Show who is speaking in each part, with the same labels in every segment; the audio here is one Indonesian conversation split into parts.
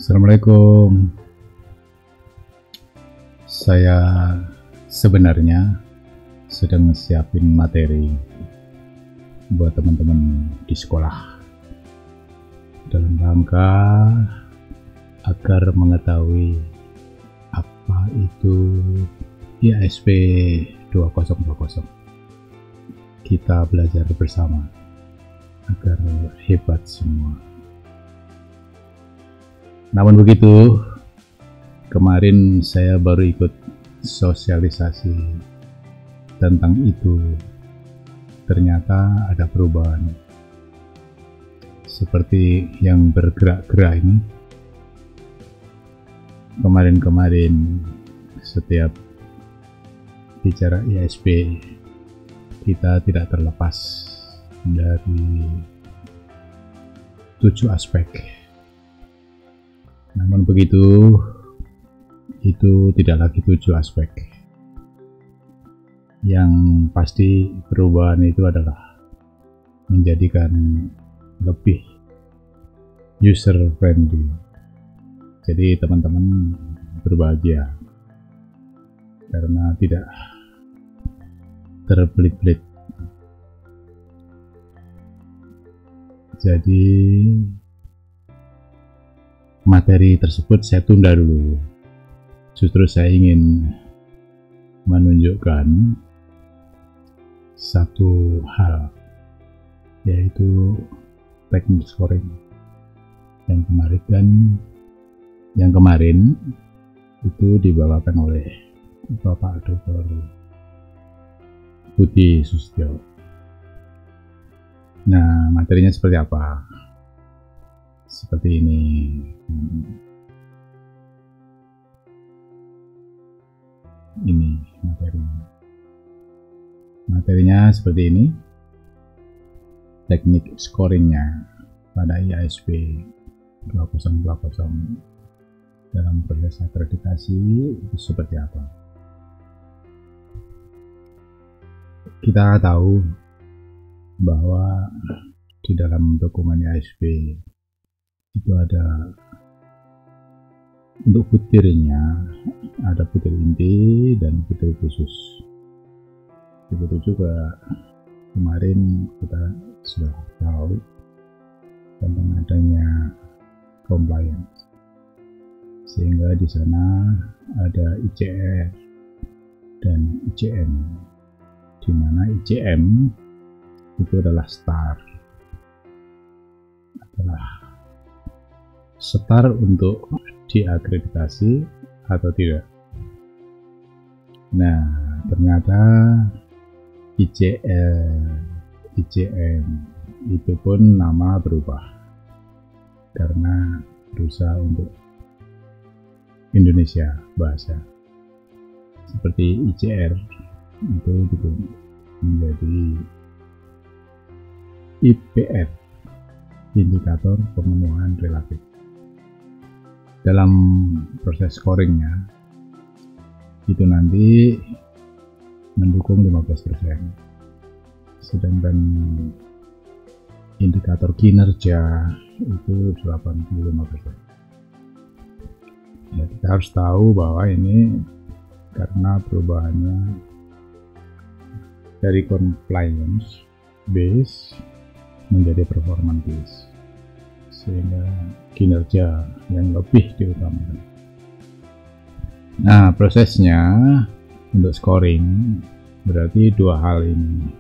Speaker 1: Assalamualaikum. Saya sebenarnya sedang siapin materi buat teman-teman di sekolah dalam rangka agar mengetahui apa itu IASP 2020. Kita belajar bersama agar hebat semua. Namun begitu, kemarin saya baru ikut sosialisasi tentang itu. Ternyata ada perubahan. Seperti yang bergerak-gerak ini. Kemarin-kemarin setiap bicara IASP, kita tidak terlepas dari 7 aspek. Namun begitu, itu tidak lagi 7 aspek. Yang pasti perubahan itu adalah menjadikan lebih user friendly. Jadi teman-teman berbahagia karena tidak terbelit-belit. Jadi materi tersebut saya tunda dulu. Justru saya ingin menunjukkan satu hal, yaitu teknik scoring yang kemarin itu dibawakan oleh Bapak Dr. Budi Sustyo. Nah, materinya seperti apa? Seperti ini. Ini materinya. Materinya seperti ini. Teknik scoringnya pada IASP 2020 dalam proses akreditasi itu seperti apa? Kita tahu bahwa di dalam dokumen IASP itu ada untuk butirnya, ada butir inti dan butir khusus. Begitu juga kemarin kita sudah tahu tentang adanya compliance, sehingga di sana ada ICR dan ICM, di mana ICM itu adalah STAR untuk diakreditasi atau tidak. Nah, ternyata ICM itu pun nama berubah karena berusaha untuk Indonesia bahasa. Seperti ICR itu menjadi IPF, indikator pemenuhan relatif. Dalam proses scoringnya itu nanti mendukung 15%, sedangkan indikator kinerja itu 85%. Ya, kita harus tahu bahwa ini karena perubahannya dari compliance base menjadi performance base, sehingga kinerja yang lebih diutamakan. Nah, prosesnya untuk scoring berarti 2 hal ini.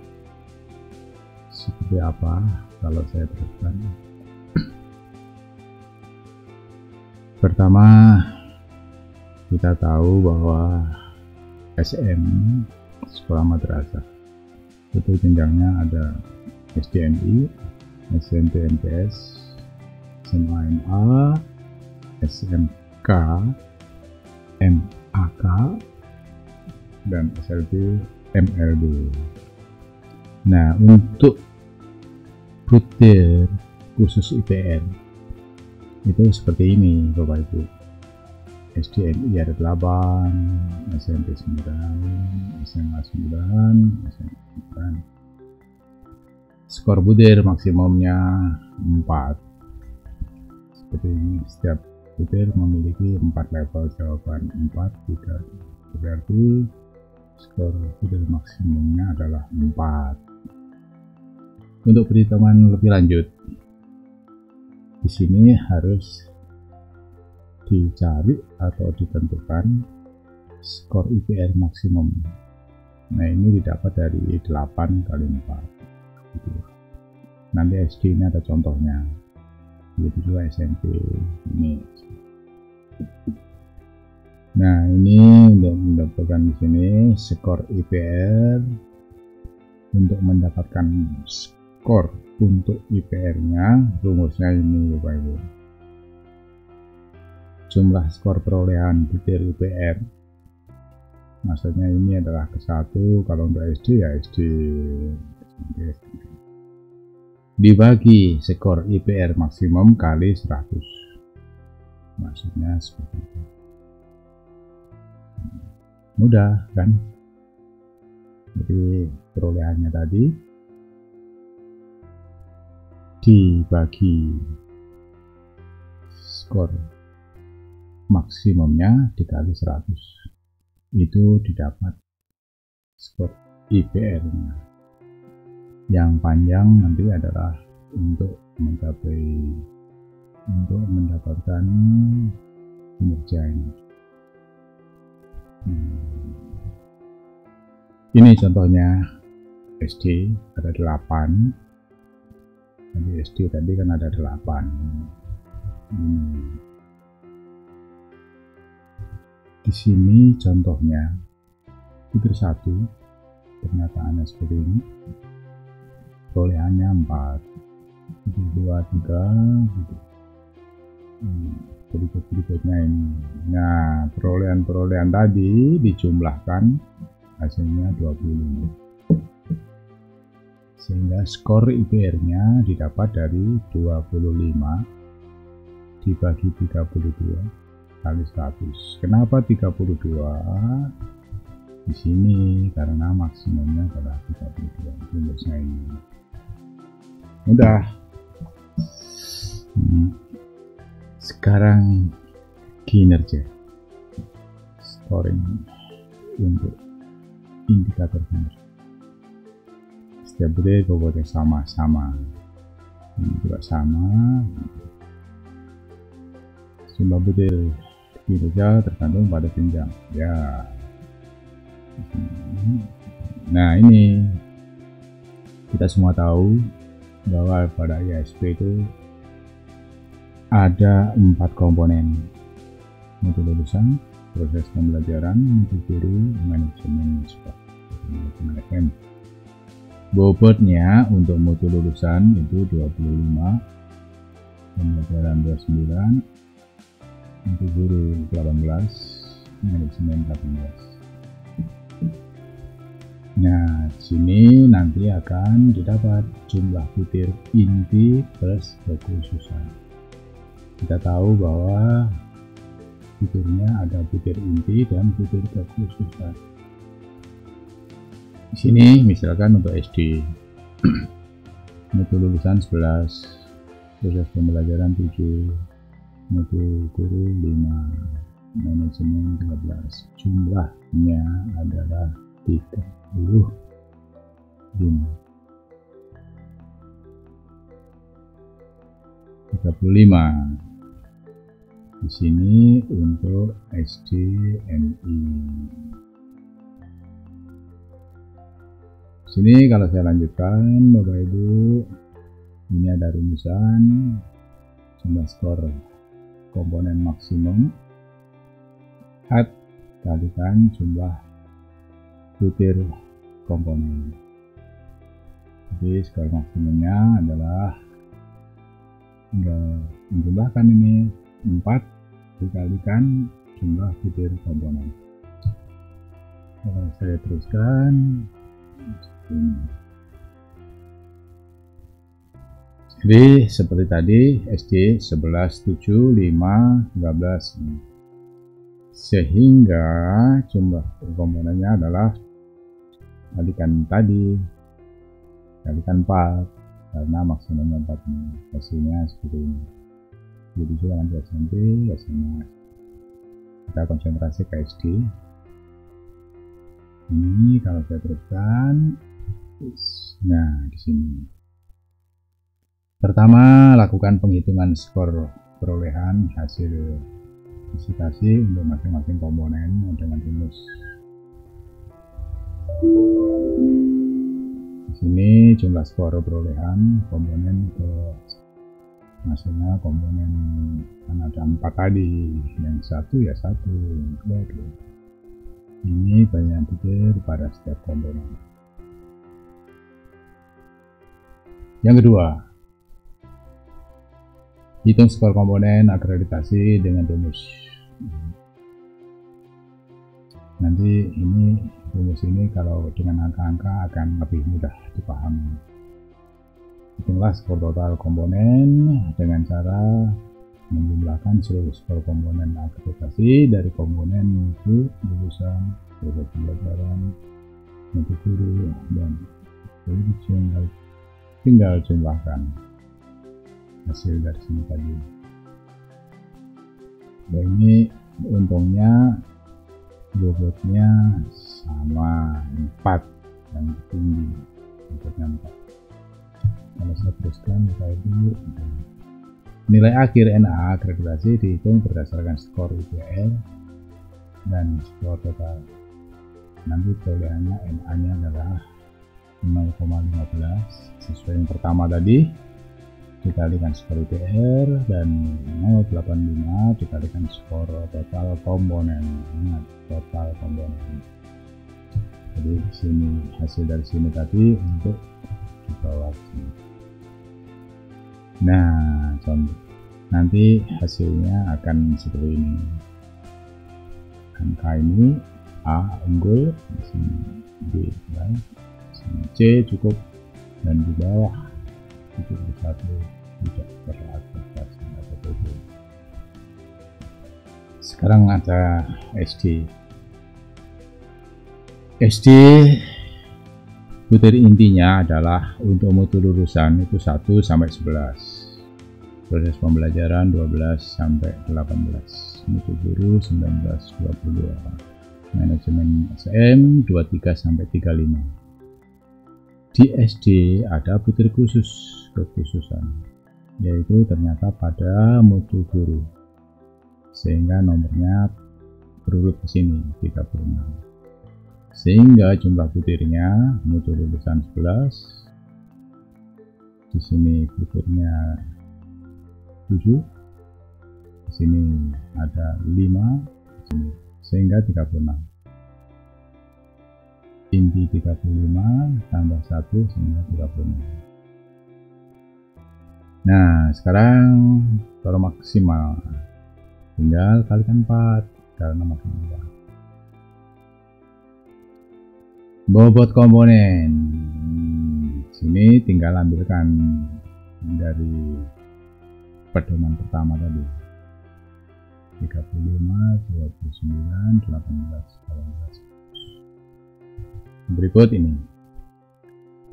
Speaker 1: Seperti apa kalau saya teruskan? Pertama, kita tahu bahwa SM, sekolah madrasah, itu jenjangnya ada SDNI, SNTMTS, SMA, SMK, MAK, dan SLB, MLB. Nah, untuk butir khusus IPN itu seperti ini, Bapak Ibu. SDNI ada 8, SMP 9, SMA 9, SMA 9. Skor butir maksimumnya 4. Seperti ini, setiap butir memiliki 4 level jawaban, 4, 3, berarti skor butir maksimumnya adalah 4. Untuk perhitungan lebih lanjut, di sini harus dicari atau ditentukan skor IPR maksimum. Nah, ini didapat dari 8 kali 4 gitu. Nanti SD ini ada contohnya, begitu juga SMP ini. Nah, ini untuk mendapatkan di sini skor IPR. Untuk mendapatkan skor untuk IPR-nya, rumusnya ini Bapak Ibu. Jumlah skor perolehan butir IPR, maksudnya ini adalah ke 1, kalau untuk SD ya SD, dibagi skor IPR maksimum kali 100, maksudnya seperti itu. Mudah kan? Jadi perolehannya tadi dibagi skor maksimumnya dikali 100, itu didapat skor IPR-nya. Yang panjang nanti adalah untuk mendapatkan kinerja ini. Ini contohnya SD ada 8. Jadi SD tadi kan ada 8. Di sini contohnya butir 1, pernyataannya seperti ini, perolehannya 4, 2, 3, berikutnya ini. Nah, perolehan tadi dijumlahkan, hasilnya 25, sehingga skor IPR-nya didapat dari 25 dibagi 32 kali 100. Kenapa 32? Di sini karena maksimumnya adalah 32. Rumusnya ini mudah. Sekarang kinerja, scoring untuk indikator kinerja. Setiap butir bobotnya sama, ini juga sama. Jumlah butir kinerja tergantung pada jenjang. Ya. Nah, ini kita semua tahu bahwa pada ISP itu ada 4 komponen: mutu lulusan, proses pembelajaran, mutu guru, manajemen FM. Bobotnya untuk mutu lulusan itu 25, pembelajaran 29, mutu guru 18, manajemen 18. Nah, sini nanti akan didapat jumlah butir inti plus kekhususan. Kita tahu bahwa butirnya ada butir inti dan butir kekhususan. Di sini misalkan untuk SD, mutu lulusan 11, proses pembelajaran 7, mutu guru 5, manajemen 13. Jumlahnya adalah 35. Di sini untuk SDMI. Sini kalau saya lanjutkan, Bapak Ibu, ini ada rumusan jumlah skor komponen maksimum hat kalikan jumlah butir komponen. Jadi skor maksimumnya adalah menjumlahkan ini 4 dikalikan jumlah butir komponen. Kalau saya teruskan ini. Jadi seperti tadi SD 11, 7, 5, 13, sehingga jumlah komponennya adalah kalikan tadi, kalikan 4, karena maksimumnya 4 ini. Hasilnya seperti ini. Begitu juga dengan SMP, SMA. Kita konsentrasi ke SD. Ini kalau saya teruskan, nah di sini. Pertama, lakukan penghitungan skor perolehan hasil visitasi untuk masing-masing komponen dengan rumus. Di sini jumlah skor perolehan komponen ke maksudnya komponen kan ada 4 tadi, yang satu ya satu, yang kedua dua. Ini banyak butir pada setiap komponen. Yang kedua, hitung skor komponen akreditasi dengan rumus. Nanti ini rumus ini kalau dengan angka-angka akan lebih mudah dipahami. Hitunglah skor total komponen dengan cara menjumlahkan seluruh skor komponen akreditasi dari komponen itu lulusan, proses pembelajaran, mutu guru, dan tinggal jumlahkan hasil dari sini tadi. Dan ini untungnya bobotnya sama 4 yang tinggi, bobotnya 4. Kalau saya teruskan saya dulu. Nilai akhir NA akreditasi dihitung berdasarkan skor UPR dan skor total. Nanti perolehannya NA-nya adalah 0,15 sesuai yang pertama tadi dikalikan skor UPR dan 0,85 dikalikan skor total komponen. Ingat, total komponen. Jadi di sini hasil dari sini tadi untuk dibawa sini. Nah, contoh nanti hasilnya akan seperti ini. Angka ini A unggul, di sini B baik, sini C cukup, dan di bawah itu satu tidak berakreditasi atau PB. Sekarang ada SD. SD butir intinya adalah untuk mutu lulusan itu 1 sampai 11. Proses pembelajaran 12 sampai 18. Mutu guru 19 22. Manajemen SN 23 sampai 35. Di SD ada butir khusus, kekhususan, yaitu ternyata pada mutu guru. Sehingga nomornya berurut ke sini 36. Sehingga jumlah butirnya mutu lulusan 11, di sini butirnya 7, di sini ada 5, di sini, sehingga 36. Inti 35 tambah 1 sehingga 36. Nah, sekarang skor maksimal tinggal kalikan 4 karena maksimal. Bobot komponen sini tinggal ambilkan dari pedoman pertama tadi 35, 29, 18, 18. Berikut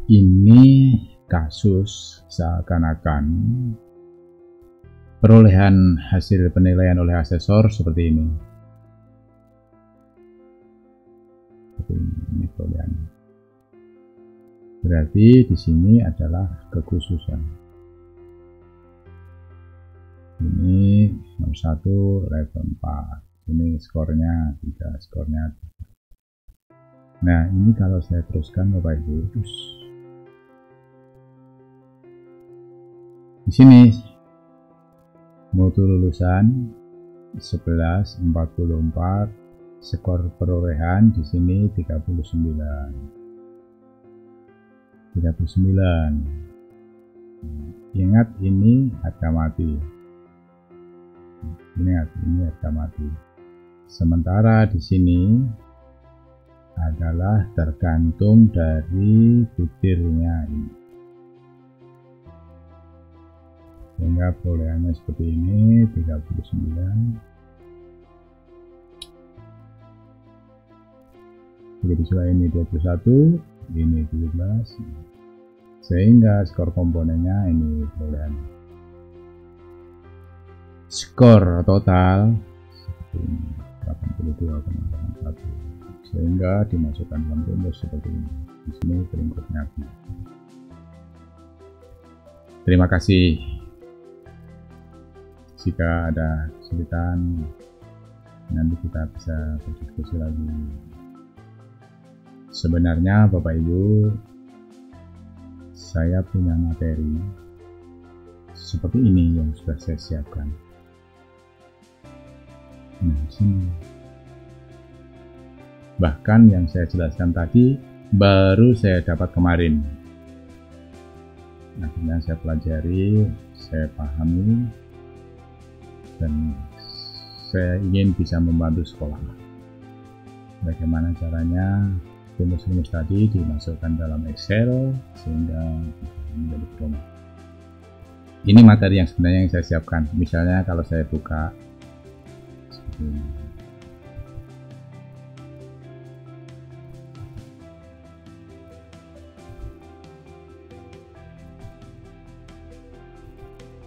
Speaker 1: ini kasus seakan-akan perolehan hasil penilaian oleh asesor seperti ini. Ini perolehannya. Berarti di sini adalah kekhususan. Ini nomor 1 level 4. Ini skornya 3, skornya 3. Nah, ini kalau saya teruskan Bapak Ibu, di sini mutu lulusan 1144. Skor perolehan di sini 39. Ingat ini harga mati. Ingat ini harga mati. Sementara di sini adalah tergantung dari butirnya ini. Sehingga perolehannya seperti ini 39. Begitu juga ini 21, ini 17, sehingga skor komponennya ini perolehan. skor total 82,81, sehingga dimasukkan dalam rumus seperti ini. Di sini berikutnya. Terima kasih. Jika ada kesulitan, nanti kita bisa berdiskusi lagi. Sebenarnya Bapak Ibu, saya punya materi seperti ini yang sudah saya siapkan. Nah, sini. Bahkan yang saya jelaskan tadi baru saya dapat kemarin. Akhirnya saya pelajari, saya pahami, dan saya ingin bisa membantu sekolah. Bagaimana caranya rumus-rumus tadi dimasukkan dalam Excel sehingga menjadi pedoman. Ini materi yang sebenarnya yang saya siapkan. Misalnya kalau saya buka seperti ini.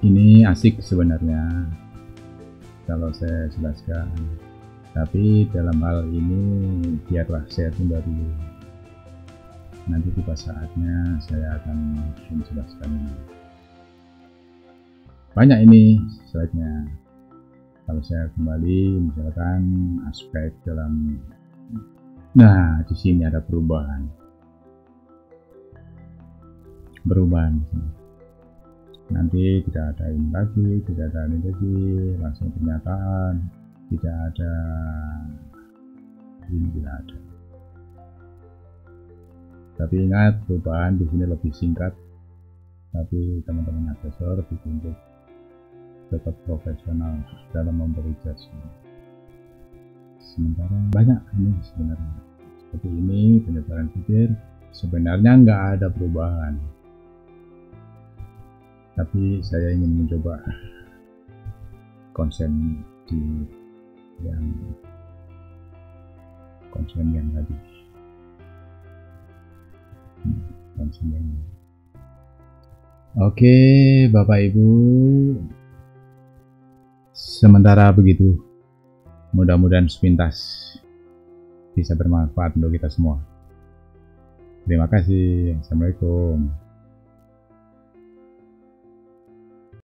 Speaker 1: Ini asik sebenarnya kalau saya jelaskan, tapi dalam hal ini biarlah saya tunda dulu. Nanti tiba saatnya saya akan menjelaskan ini. Banyak ini slide-nya. Kalau saya kembali misalkan aspek dalam, nah di sini ada perubahan. Nanti tidak ada ini lagi, tidak ada ini lagi, langsung pernyataan, tidak ada ini, tidak ada. Tapi ingat, perubahan di sini lebih singkat, tapi teman-teman asesor dituntut tetap profesional dalam memberi judgement. Sementara banyak ini sebenarnya seperti ini penyebaran pikir, sebenarnya nggak ada perubahan. Tapi saya ingin mencoba konsen yang tadi. Konsen yang Oke, Bapak Ibu. Sementara begitu. Mudah-mudahan sepintas bisa bermanfaat untuk kita semua. Terima kasih. Assalamualaikum.